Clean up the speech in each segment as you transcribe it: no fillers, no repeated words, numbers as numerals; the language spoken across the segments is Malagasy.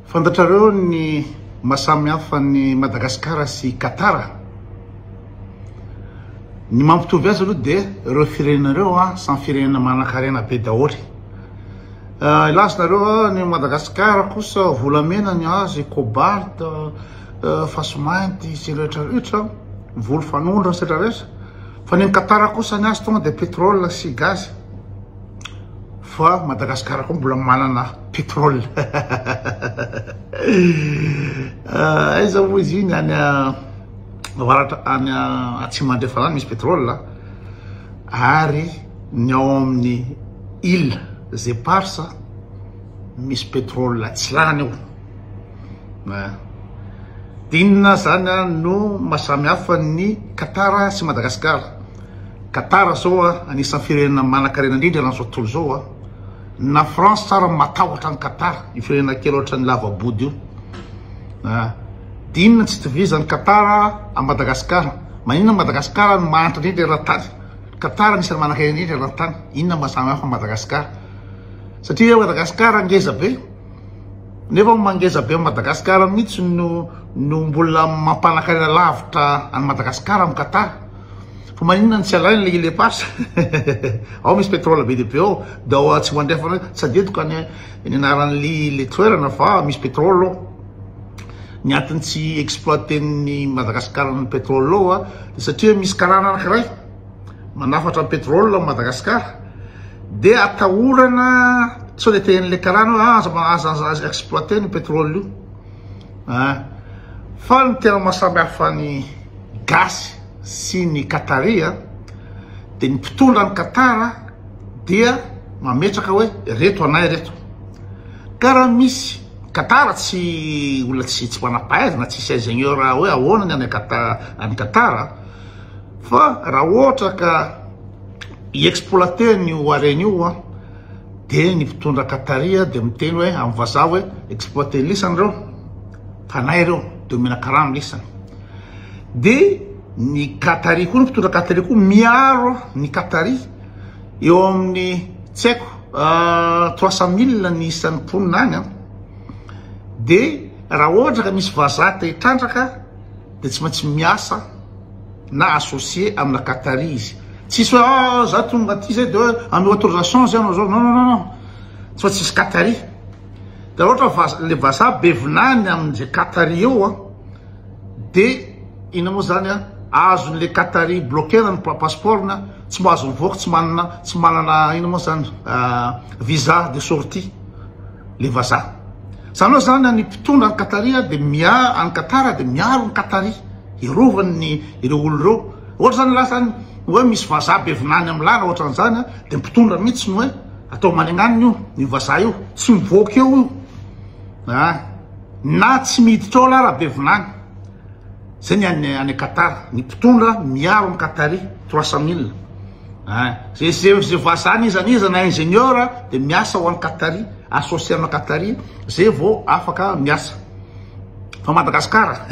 Fantatrareo ny mahasamy hafa ny Madagasikara sy Qatar. Ny mampitovy azy aloha dia ireo firenenareo samy firenena manan-karena be daholy. Ilazonareo ny Madagasikara kosa volamena ny azy, cobalt, fasomainty sy rehetrarehetra, volo fanondra sy rehetrarehetra. Fa ny Qatar kosa ny azy tonga dia pétrole sy gaz. Fa Madagasikara koa mbola manana pétrole. Aiza moa izy iny any avaratra any Atsimandrefana misy pétrole ary ny ao amin'ny île Zeparsa misy pétrole tsy lany eo. Dinina zany no mahasamy hafa ny Qatar sy Madagasikara. Qatar zao anisan'ny firenena manan-karena indrindra raha zao tontolo zao na France tsara matahotra ny Qatar, io firenena kely ohatra ny lava-body io. Dinina tsy tovizany Qatar a Madagasikara. Maninona Madagasikara no mahantra indrindra eran-tany. Qatar anisan'ny manan-karena indrindra eran-tany. Inona mahasamy hafa Madagasikara? Satria Madagasikara ngeza be, nefa mangeza be Madagasikara mihitsy no mbola mampanan-karena lavitra any Madagasikara amin'ny Qatar. Fa maninona tsy alainy le ile pasa. Ao misy pétrole be dia be ao, da ao Atsimandrefana tsy adediko any anaran'le toerana fa misy pétrole ao. Ny antony tsy exploiten'ny Madagasikara ny pétrole ao satria misy karana anankiray manafatra ny pétrole Madagasikara dia atahorana sao dia ten'le karana aza exploiter ny pétrole io. Fa ny tena mahasamy hafa ny gasy sy ny Qataria dia ny mpitondra ny Qatar dia mametraka hoe reto anay reto. Karaha misy Qatar tsy olona tsy manam-pahaizana, tsy ingénieur hoe ahoana ny any Qatar, fa raha ohatra ka i-exploiter ny hareny io dia ny mpitondra Qataria dia miteny hoe amin'ny vazaha hoe exploiter lisany reo, fanay reo dia omena karama lisany. Dia ny Qataria koa, ny mpitondra Qataria koa miaro ny Qataria eo amin'ny tsy haiko 300,000 ny isan'ny mponina any. Dia raha ohatra ka misy vazaha te hitrandraka dia tsy maintsy miasa na associé amina Qataria izy. Tsisy hoe za tonga aty zay dia hoe amy autorisation zay anao zao, non, tsy fa tsisy Qataria. Dia ohatra le vazaha bevinany amin'izay Qataria eo dia ina moa zany azon'le Qataria bloquena ny passeportna, tsy mahazo mivoaka, tsy manana ina moa zany visa de sortie le vazaha. Zany hoe zany ny mpitondra ny Qataria dia any Qatar dia miaro ny Qataria, irovany ireo olo ireo. Ohatra zany lasa hoe misy vazaha bevinany amin'ny lana ohatra n'izany dia mpitondra mihitsy ny hoe atao manenganiny io, ny vazaha io tsy mivoaka eo io na tsy miditra ao raha bevinany. Zay ny any Qatar, ny mpitondra miaro ny Qataria 300,000. Zay vazaha nizaniza na ingénieur dia miasa ho any Qataria, associé amina Qataria, zay vao afaka miasa. Fa Madagasikara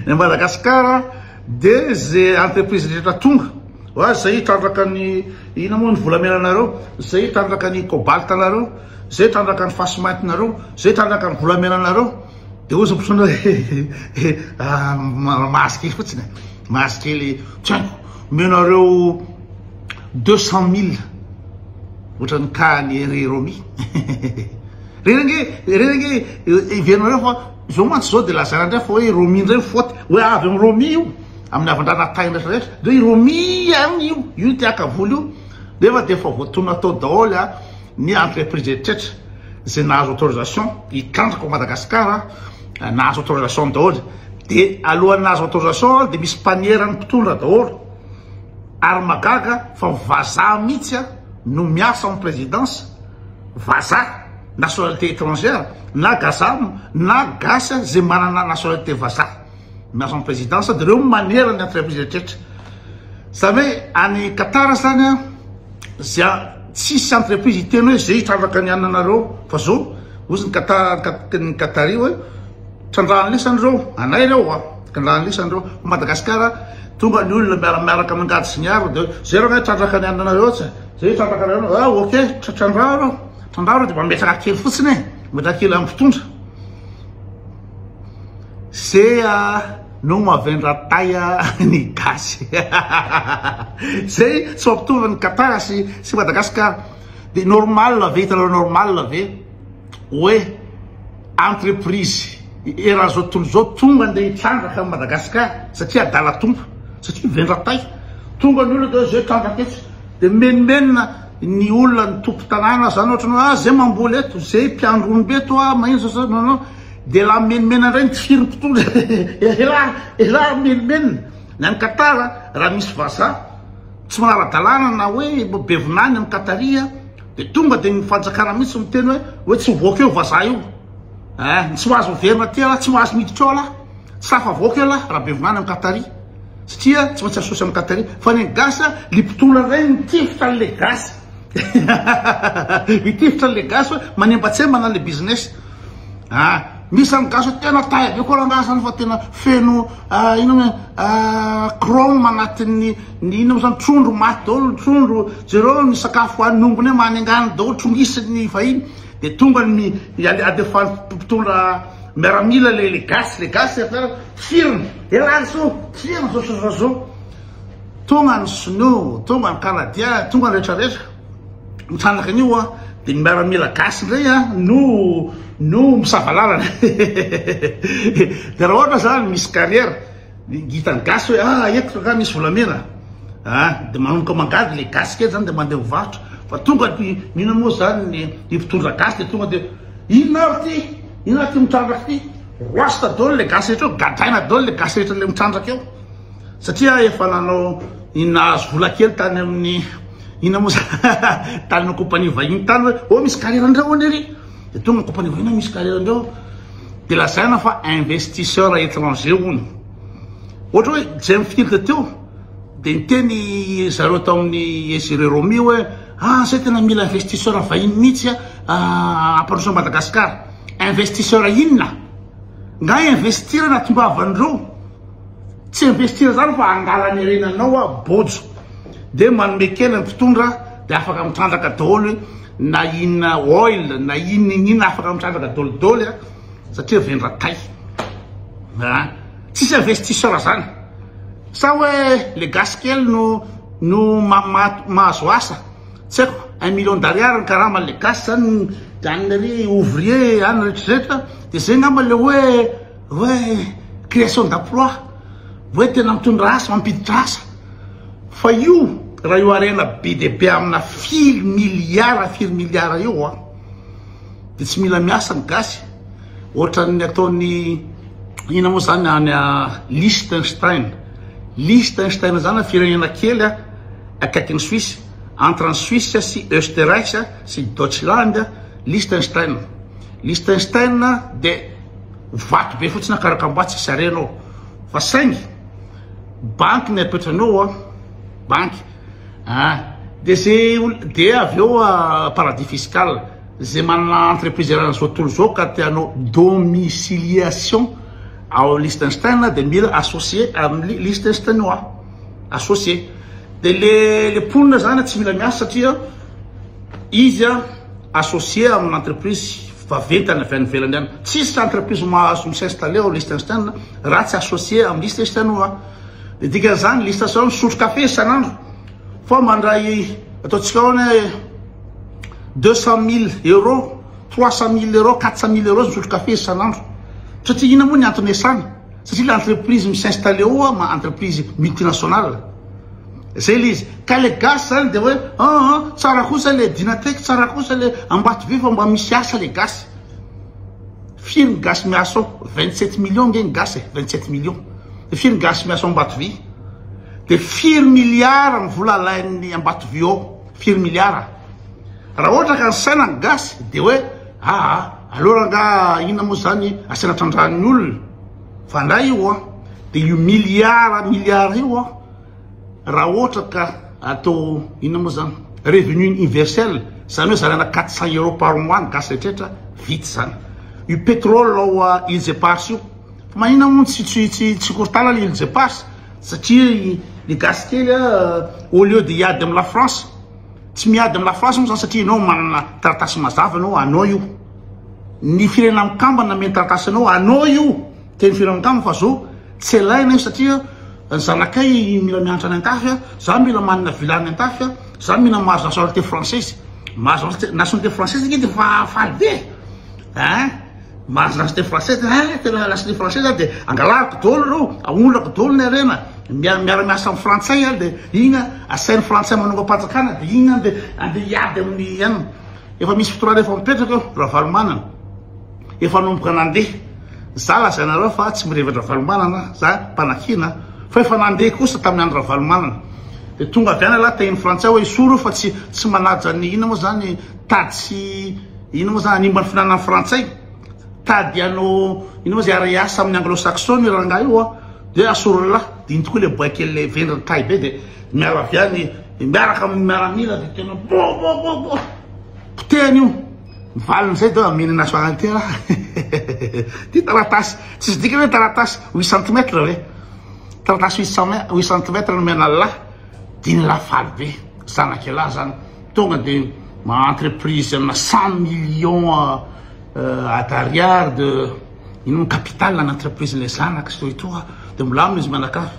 ny Madagasikara dia zay entreprise rehetra tonga zay hitrandraka ny ina moa ny volamenanareo, zay hitrandraka ny cobalt nareo, zay hitrandraka ny fasomaintinareo, zay hitrandraka ny volamenanareo, dia ozy mpitondra mahazikely fotsiny, mahazikely tianko menareo 200,000 ohatra ny ka ny Romi. Renenge iverinareo fa zao mantsy zao dia lazana indray fa hoe Romi indray faute hoe avy amin'ny Romi io amin'ny avan-dranatain rehetrarehetra dia Romi any io tiaka voly io nefa dia efa voatonona atao daholo ny entreprise rehetrarehetra zay nahazo autorisation hitrandraka ao Madagasikara, nahazo autorisation daholo. Dia alohan'ny nahazo autorisation dia misy mpaniera ny mpitondra daholo ary magaga fa vazaha mihitsy no miasa amin'ny présidence, vazaha nationalité étrangère na gazam na gasy zay manana nationalité vazaha miasa amin'ny présidence dia ireo manera ny entreprise rehetrarehetra. Zany hoe any Qatar zany zay tsisy entreprise hiteny hoe zay hitrandraka ny ananareo fa zao ozy ny Qataria hoe trandrahany lisany reo anay reo trandrahany lisany reo. Madagasikara tonga ny olona miaraka mangady sy ny aro dia zay raha trandraka ny ananareo zay trandraka nareo ok trandraho dia mametraka kely fotsiny Metrakely amin'ny fitondra zay no mavendra taia ny gasy zay tsy mampitovy ny Qatar sy Madagascar. De normal ave hitanao normal ave hoe entreprise era zao tontolo zao tonga andeha hitrandraka amin'ny Madagascar satria adala tompo satria vendra tay tonga ny olona zay trandraka eto de menomenona ny olona ny tompo tanàna zany ohatra zay mamboly eto zay mpiandro olombe eto magnino zao non de la menomena ndray ny firy mpitondra ela menomenona na ny Qatar raha misy vaza tsy manara-dalàna na hoe bevinany amin'ny Qataria de tonga de ny fanjakana mihitsy miteny hoe tsy voaka eo vaza io tsy mahazo miverina ty ala tsy mahazo miditra eo ala tsy lafa voaka eo ala raha bevinany amin'ny Qataria satria tsy maintsy asosy amin'ny Qataria fa ny gasa lipitona ray mitifitra an'le gasy mitifitra an'le gasy hoe manembatsembana an'le business misy amin'ny gasy tena tay be koa rangasany fa tena feno ino chrome anatin'ny ino zany trondro maty daholo trondro zereo ny sakafo hoan'ny ombony manengany daholo trongisiny vahiny de tonga ny adefany mpitondra miaramila le gasy firiny elany so firiny zao tonga ny sinoa tonga ny canadien tonga ny rehetrarehetra mitrandraka an'io de ny miaramila gasy ndray no misavalarana de raha ohatra zany misy carrière hitany gasy hoe etiko ka misy volamena de manomboka mangady le gasy kely zany de mandeha mivarotra fa tonga mino moa zany ny mpitondra gasy de tonga de inona ty mitrandraka ty roasta daholo le gasy rehetra eo gadaina daholo le gasy rehetra le mitrandraka eo satria efa nanao nahazo vola kely tany amin'ny ina moa tany na compagnie vahiny tany hoe misy carrière andreo anery de tonga compagnie vahiny misy carrière andreo de lazaina fa investisseur étranger ony ohatra hoe James Field teo de niteny zareo tao amin'ny Esire Romi hoe zay tena mila investisseur vahiny mihitsy ampandroso Madagascar investisseur inona nga investir na tombavandreo tsy investir zany fa angalany renanao bojo de manome kely ny mpitondra de afaka mitrandraka daholo na inona oil na inina afaka mitrandraka daholo satria vendra tay tsisy investisseur zany sa hoe le gasy kely no mahazo asa tsy haiko 1 million d'ariary ny karama le gasy zany anyry ouvrier any rehetrarehetra de zay ngamba le hoe création d'emploi hoe tena mitondra asa mampiditra asa fa io raha io arena be de be amina firy miliara io de tsy mila miasa ny gasy ohatran'ny ataony ina moa zany any Liechtenstein zany firenena kely akaikin'ny Suisse entre ny Suisse sy Österreich sy Deutschland Liechtenstein de vato be fotsiny akarakambatsy sy arenao fa saingy banky ny apetranao banky de aveo paradis fiscal zay manana entreprise zao tontolo zao ka tianao domiciliation ao Liechtenstein de mila associé amin'ny Liechtensteinois associé de le ponina zany tsy mila miasa satria izy associé amin'ny entreprise vaventany avy any ivelany any tsisy entreprise mahazo s'installer ao Liechtenstein raha tsy associé amin'ny Liechtensteinois de dikan'izany Liechtenstein misotro kafe isan'andro fa mandray ataontsika hoe 200 000 euros 300 000 euros 400 000 euros misotro kafe isan'andro satria ina moa ny antony esana satria l'entreprise misinstalle ao ma entreprise multinationale zay le izy ka le gasy zany de hoe tsara kosa le dinatek tsara kosa le Ambatovy fa mba misy asa le gasy firy ny gasy miasa ao 27 millions nge ny gasy 27 millions de firy ny gasy miasa ao Ambatovy de firy miliara ny vola lain'ny Ambatovy ao firy miliara raha ohatra ka ny saina ny gasy de hoe alora nga inona moa zany asana trandrahan'ny olona fa ndray io de io miliara io raha ohatra ka atao inona moa zany revenu universel zany hoe zarana 400 euros par mois ny gasy rehetrarehetra vity zany io pétrole ao Îles Éparses io fa maninona moa tsy kortala le Îles Éparses satria ny gasy kely au lieu de hiady amin'ny la France tsy miady amin'ny la France moa zany satria ianao manana taratasy mazava anao io ny firenena mikambana meny taratasanao anao io teny firenena mikambana fa zo tsy elaina io satria ny zanakay mila mianatra any an-tafy a za mila manana vilany an-tafy a za mila mahazo nationalité française mahazo nationalité française iny de fa fabe mahazo nationalité française tena nationalité française de angalariko dolo reo aondrako dolo ny arena miara-miasa amin'ny frantsay a de igna asain'ny frantsay manonga panjakana de igna de andeha hiady amin'ny anina efa misy fotoana efa mipetraka eo ravalomanana efa nomboka nandeha za lazainareo fa tsy mirevatra ravalomanana za mpanakina fa efa nandeha kosa tamin'ny andro ravalomanana de tonga avy any ala tehiny frantsay hoe isoro fa tsy manaja ny ina moa zany tady ina moa zany animba ny finanan'ny frantsay tady anao ina moa zay ara-iasa amin'ny anglo-saxone rangah io a de asoro lahy de iny tokoa le boakely le vendriny tay be de miara avy any miaraka amin'ny miaramila de tena bo potehany io mivaliny zay de ameny nationalité raha ty taratasy tsisy dikany hoe taratasy 8 centimètre hoe taratasy 8 centimètre no mena lahy diny lafaly be zanaky lahy zany tonga de ma-entreprise amina 100 millions d'ariary de ino capital na entreprise le zanaka sy toa de milamina izy manakafy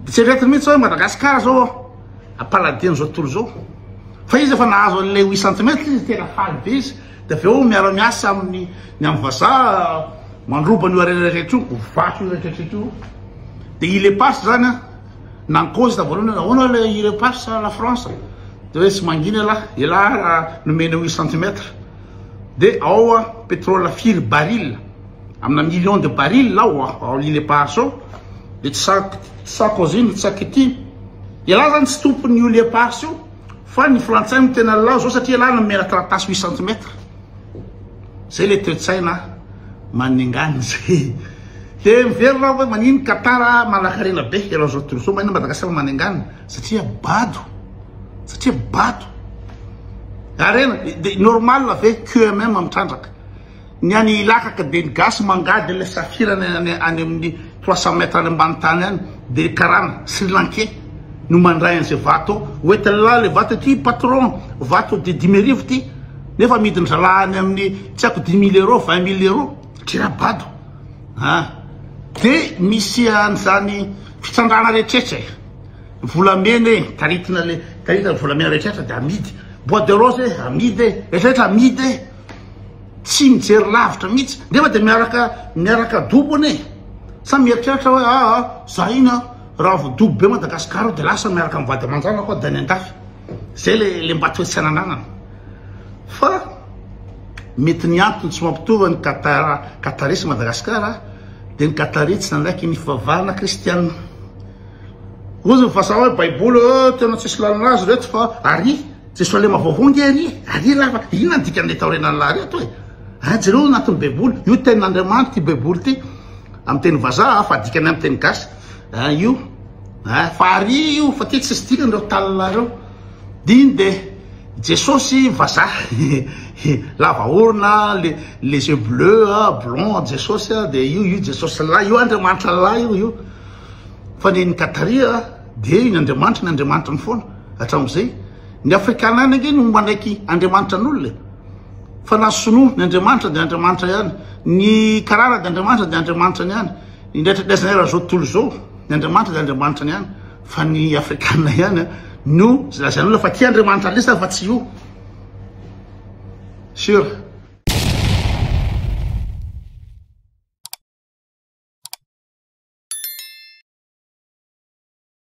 de tsy retiny mihitsy hoe Madagasikara zao ampaladiny zao tontolo zao fa izy efa nahazo an'le 8 centimètre izy tena faly be izy de avy eo miara-miasa amin'ny ny amin'ny vazaha mandroba ny rehetrarehetra io vato io rehetrarehetra io de ile-passe zany a nankôzy ta voalohany ahoana le ile-passe la France de hoe tsy mangina ela nomena 8 centimètre de ao a pétrole firy baril amina million de baril lao ao ile-passe ao de Sarkozy tsy sakity ela zany tsy tompony io ile-passe io fa ny frantsay no tena lao zao satria la nomena taratasy 8 centimètre zay le toe-tsaina maningany zay de miverina hoe manino Qatar malakarena be ela zao tontolo zao mahina Madagasikara maningany satria bado arena de normal ave QMM mitrandraka ny any ilakaka de ny gasy mangady le safirany any amin'ny 300 mètres any ambany tany any de karana Sri Lankais no mandray an'izay vato oetiny la le vato ty patron vato de 10 000 ty nefa midiny zalahany amin'ny tsy haiko 10 000 euros 20 000 euros tira bado de misy an'izany fitsandrana rehetraretra volamena taritina volamena rehetraretra de amidy bois de rose amidy rehetraretra amidy tsy mijery lavitra mihitsy nefa de miaraka dobony sa mieritreritra hoe za ina raha voadobo be Madagasikara de lasa miaraka mivady amanjana koa dany an-dafy zay le mba toe tsy anananana fa mety ny antony tsy mampitovy ny Qatarisy Madagasikara de ny Qataritsy nandraiky ny fivavahana kristianina ozy mifasa hoe baiboly tena tsisy lalana azy reto fa ary jesosy le mavavongy ary lafa inona dikan'le taorenany lahy reto hoe jereo anatin'ny baiboly io tenin'Andriamanitra ty baiboly ty amin'ny teny vazaha fa dikany amin'ny teny gasy io fa ary io fa ty tsisy dikany reo talina reo diny de jesosy vazaha lava orona les yeux bleus blond jesosy de io jesosy lahy io Andriamanitra lahy io fa ny Qataria de iny Andriamanitra ny foana hatramin'izay ny afrikana any ange no mandraiky Andriamanitra n'olona fa na sonoa ny Andriamanitra de Andriamanitra ihany ny karana de Andriamanitra de Andriamanitra ihany indraitradraisanay raha zao tontolo zao ny Andriamanitra de Andriamanitra ihany fa ny afrikana ihany no lazan'olona fa ty Andriamanitra lesy fa tsy io sure